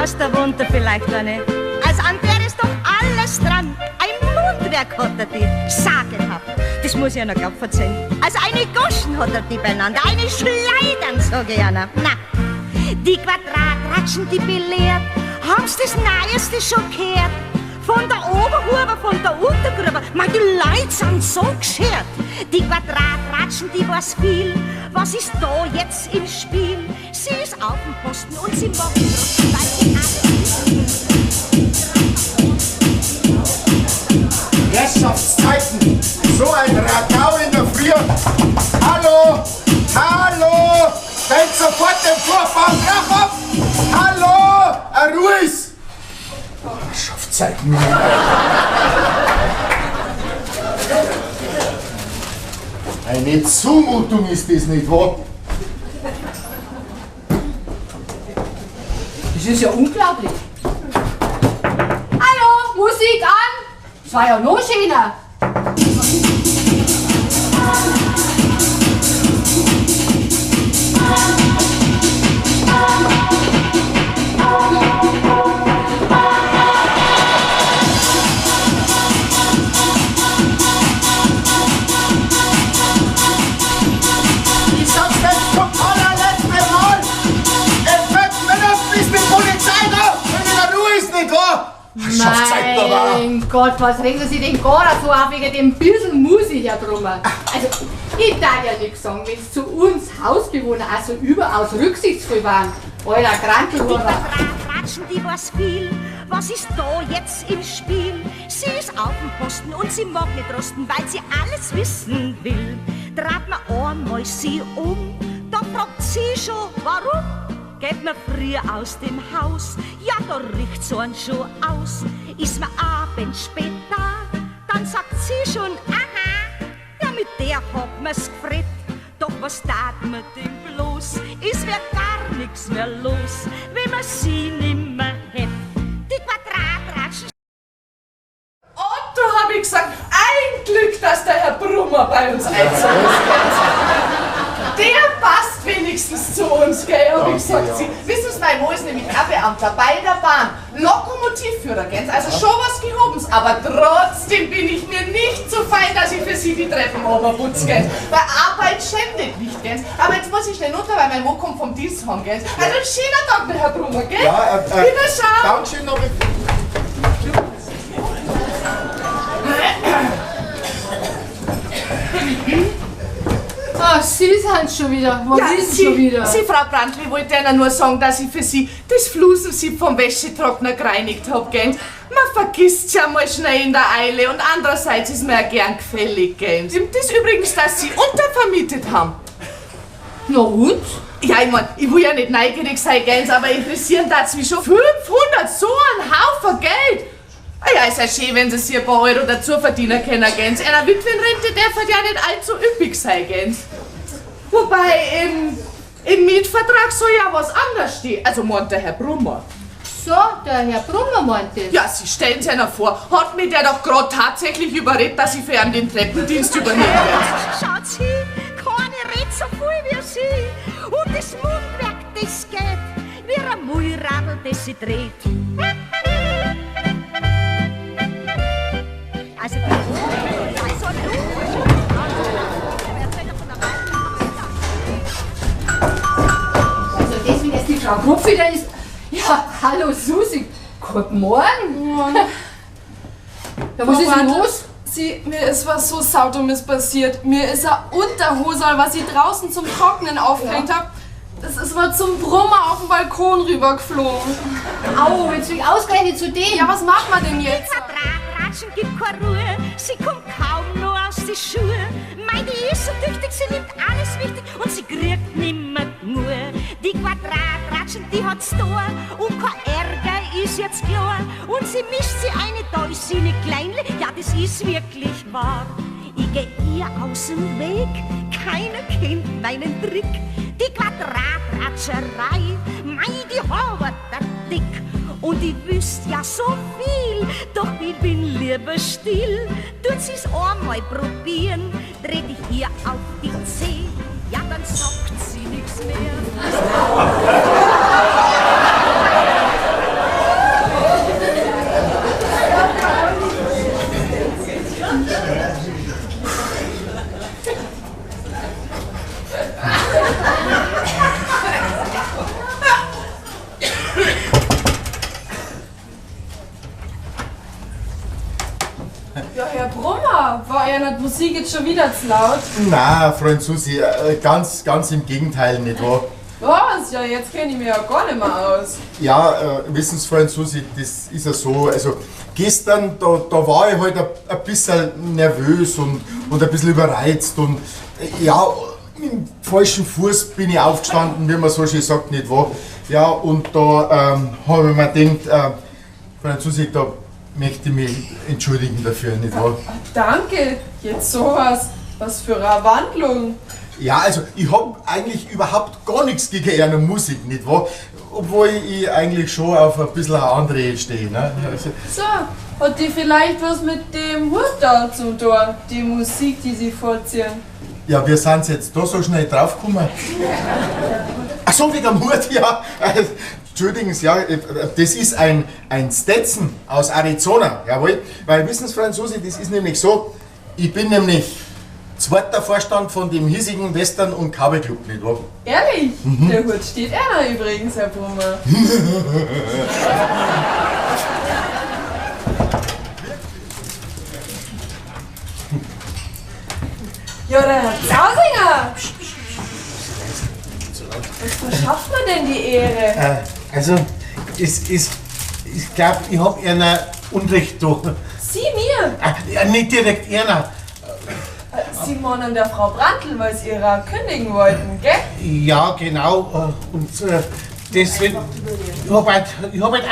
aus der Wunde vielleicht eine. Als an der ist doch alles dran. Ein Mundwerk hat er die, sagenhaft. Das muss ich ja noch glaub verzeihen. Also eine Goschen hat er die beieinander, eine Schleidern, sag ich einer. Na, die Quadratratschen, die belehrt, haben's das Neueste schon gehört. Von der Oberhuber, von der Untergruber, man, die Leute sind so geschert. Die Quadratratschen, die weiß viel, was ist da jetzt im Spiel? Sie ist auf dem Posten und sie macht das, weil sie Herrschaftszeiten, so ein Radau in der Früh. Hallo, hallo, stellt sofort den Vorfahren drauf ab. Hallo, ein Ruhes. Herrschaftszeiten. Eine Zumutung ist das nicht wahr? Das ist ja unglaublich. Hallo, Musik an! Das war ja noch schöner. Ich sag's dir zum allerletzten Mal. In 5 Minuten ist die Polizei da, wenn in der Ruhe ist, nicht wahr? Herrschaftszeiten aber. Mein Gott, was regen Sie denn gerade so auf wegen dem bisschen Musik, Herr Brummer? Also, ich darf ja nichts sagen, wenn Sie zu uns Hausbewohner also überaus rücksichtsvoll waren. Euer Krankenhuber. Die Ratschen, die weiß viel, was ist da jetzt im Spiel? Sie ist auf dem Posten und sie mag nicht rosten, weil sie alles wissen will. Trat man einmal sie um, da fragt sie schon, warum? Geht man früher aus dem Haus, ja, da riecht's so schon aus. Ist man abends spät da, dann sagt sie schon, aha, ja, mit der hat man's gefreut. Doch was tat man denn bloß? Es wär gar nix mehr los, wenn man sie nimmer hätt. Die Quadratratschen. Und da hab ich gesagt, ein Glück, dass der Herr Brummer bei uns einzogen ist. Der passt wenigstens zu uns, gell, hab ich gesagt. Sie, wissen Sie, mein Mo ist nämlich auch Beamter bei der Bahn. Lokomotivführer, gell, also schon was Gehobens. Aber trotzdem bin ich mir nicht so fein, dass ich für Sie die Treppen oberputze, gell. Weil Arbeit schändet nicht, gell. Aber jetzt muss ich schnell runter, weil mein Mo kommt vom Dienst heim, gell. Also ein schöner Tag, der Herr Brummer, gell. Ja, Wiederschauen. Dankeschön, aber... Ah, Sie sind schon wieder. Wo sind Sie schon wieder? Sie, Frau Brandl, ich wollte Ihnen nur sagen, dass ich für Sie das Flusensieb vom Wäschetrockner gereinigt habe, gell? Man vergisst's ja mal schnell in der Eile und andererseits ist mir ja gern gefällig, gell? Das übrigens, dass Sie untervermietet haben. Na und? Ja, ich mein, ich will ja nicht neugierig sein, gell, aber interessieren das mich schon 500, so ein Haufen Geld. Ah ja, ist ja schön, wenn Sie sich ein paar Euro dazu verdienen können, gell. Einer Witwenrente darf ja nicht allzu üppig sein, gell. Wobei, im Mietvertrag soll ja was anderes stehen. Also meint der Herr Brummer. So, der Herr Brummer meint das. Ja, Sie stellen sich einer vor, hat mir der doch gerade tatsächlich überredet, dass ich für ihn den Treppendienst übernehmen werde. Schaut sie, keine redet so viel wie sie. Und das Mundwerk, das geht, wie ein Mulradl, das sie dreht. Also, Also deswegen jetzt die Frau Krupf wieder ist. Ja, hallo Susi. Guten Morgen. Ja, was ist denn los? Mir ist was so Saudummes passiert. Mir ist ein Unterhosal, was ich draußen zum Trocknen aufgehängt habe. Das ist mal zum Brummer auf den Balkon rübergeflogen. Au, jetzt will ich ausgerechnet zu dem. Ja, was macht man denn jetzt? Quadratratschen gibt keine Ruhe, sie kommt kaum noch aus die Schuhe. Mei, die ist so tüchtig, sie nimmt alles wichtig und sie kriegt nimmer nur. Die Quadratratschen, die hat's da und kein Ärger ist jetzt klar. Und sie mischt sie eine, da ist sie nicht kleinlich, ja, das ist wirklich wahr. Ich geh ihr aus dem Weg, keiner kennt meinen Trick. Die Quadratratscherei, mei, die habert der Dick. Und ich wüsst ja so viel, doch ich bin lieber still. Tut sie's einmal probieren, dreh dich ihr auf die Zeh, ja, dann sagt sie nix mehr. Musik jetzt schon wieder zu laut? Na, Freund Susi, ganz im Gegenteil, nicht wahr? Was? Ja, jetzt kenne ich mich ja gar nicht mehr aus. Ja, wissen Sie, Freund Susi, das ist ja so, also gestern, da war ich halt ein bisschen nervös und ein bisschen überreizt und ja, mit dem falschen Fuß bin ich aufgestanden, wie man so schön sagt, nicht wahr? Ja, und da habe ich mir gedacht, Freund Susi, da möchte ich mich entschuldigen dafür, nicht wahr? Danke, jetzt sowas. Was für eine Wandlung. Ja, also ich habe eigentlich überhaupt gar nichts gegen ihre Musik, nicht wahr? Obwohl ich eigentlich schon auf ein bisschen eine andere stehe. Ne? Also, So, hat die vielleicht was mit dem Hut da zu tun? Die Musik, die sie vorziehen? ja, wir sind jetzt da so schnell draufgekommen. Ach so, wegen dem Hut, ja. Entschuldigen Sie, ja, das ist ein Stetson aus Arizona, jawohl. Weil, wissen Sie, Freund Susi, das ist nämlich so, ich bin nämlich zweiter Vorstand von dem hiesigen Western- und Cowboy-Club, nicht wahr? Ehrlich? Der Hut steht einer übrigens, Herr Brummer. Ja, der Herr Zausinger! Was verschafft man denn die Ehre? Also, ich glaube, ich habe einer Unrecht da. Sie mir! Ja, nicht direkt einer. Sie meinen der Frau Brandl, weil Sie ihrer kündigen wollten, gell? Ja, genau. Und deswegen, ich hab halt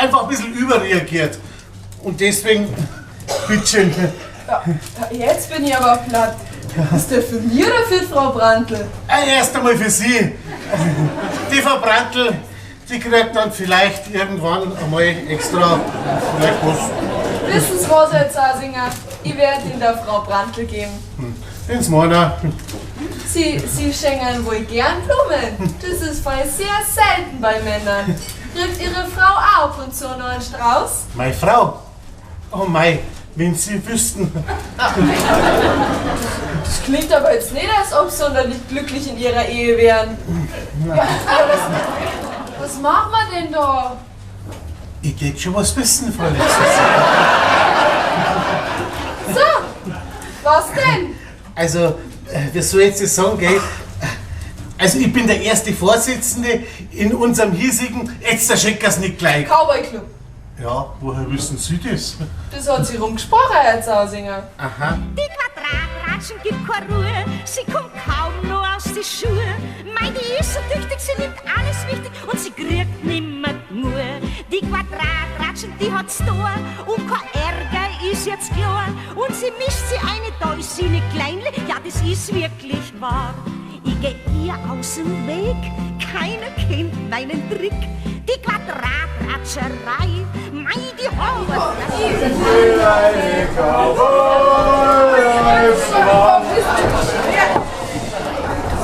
einfach ein bisschen überreagiert. Und deswegen, bitteschön. Ja, jetzt bin ich aber platt. Ist der für mich oder für Frau Brandl? Erst einmal für Sie. Die Frau Brandl, die kriegt dann vielleicht irgendwann einmal extra vielleicht was. Wissen Sie was, Herr Zausinger? Ich werde ihn der Frau Brandl geben. Wenn's meiner. Sie schenken wohl gern Blumen. Das ist voll sehr selten bei Männern. Kriegt Ihre Frau auch ab und zu noch einen Strauß? Meine Frau. Oh mei, wenn Sie wüssten. Das klingt aber jetzt nicht, als ob Sie sonderlich glücklich in Ihrer Ehe wären. Ja, aber was machen wir denn da? Ich geht schon was wissen, Frau Lexus. So, was denn? Also, wie soll ich jetzt sagen, gell? Also, ich bin der erste Vorsitzende in unserem hiesigen, jetzt erschrecken Sie nicht gleich. Cowboy Club. Ja, woher wissen Sie das? Das hat sie rumgesprochen, Herr Zausinger. Aha. Die Quadratratschen gibt keine Ruhe, sie kommt kaum noch aus die Schuhe. Mei, die ist so tüchtig, sie nimmt alles wichtig und sie kriegt nimmer nur. Die Quadratratschen, die hat's da und kein Ärger ist jetzt klar. Und sie mischt sie eine, da ist sie nicht kleinlich, ja, das ist wirklich wahr. Ich geh ihr aus dem Weg, keiner kennt meinen Trick. Die Quadratratscherei, mei, die Horror.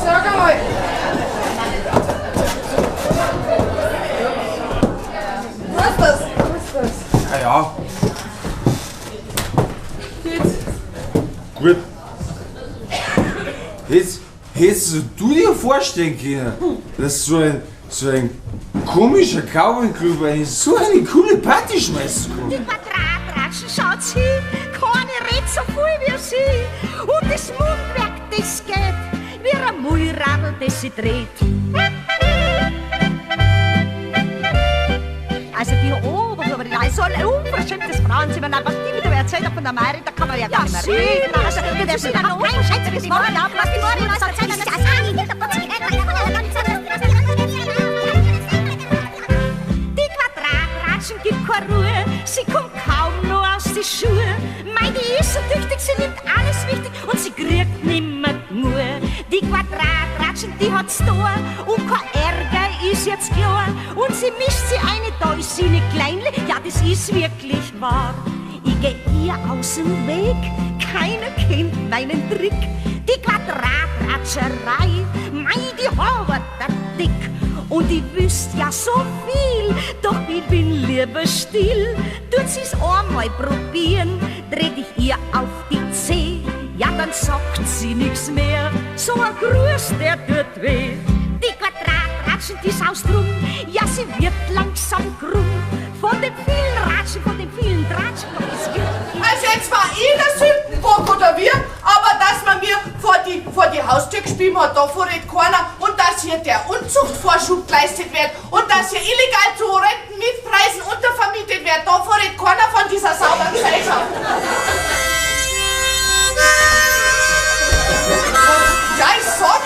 Sag einmal. Was ist das? Ah ja, Geht's? gut. Hättest du dir vorstellen können, dass so ein komischer Cowboy-Club so eine coole Party schmeißen kann? Die Quadratratschen schaut sie, keine redet so viel wie sie. Und das Mundwerk, das geht, wie ein Mullradl, das sie dreht. Also die Oberhuber, die ist so ein unverschämtes Frauenzimmer. Na, was die wieder erzählt hat von der Mari, da kann man ja gar nicht mehr reden. Also, wir werden sie dann aufschätzen, bis morgen ab, was die Mari uns erzählt hat. Die Quadratratschen gibt keine Ruhe, sie kommt kaum noch aus die Schuhe. Mei, die ist so tüchtig, sie nimmt alles wichtig und sie kriegt nimmer nur. Die Quadratratschen, die hat's da und kein Ärger ist jetzt klar. Und sie mischt sie eine, da ist sie nicht kleinlich, ja, das ist wirklich wahr. Ich geh ihr aus dem Weg, keiner kennt meinen Trick. Die Quadratratscherei, mei, die Horror, der Dick. Und ich wüsst ja so viel, doch ich bin lieber still. Tut sie's einmal probieren, dreh ich ihr auf die Zeh. Ja, dann sagt sie nix mehr, so ein Gruß, der tut weh. Die Quadratratschen, die saust rum, ja, sie wird langsam krumm. Von den vielen Ratschen, von den vielen Tratschen, doch es wird... Also jetzt war ich das Sünden Bock oder wir, aber dass man mir vor die Haustür gespielt hat, davor redet keiner und dass hier der Unzuchtvorschub geleistet wird und dass hier illegal zu horrenden Mietpreisen untervermietet wird, davor redet keiner von dieser sauberen Gesellschaft. Ja, ich sag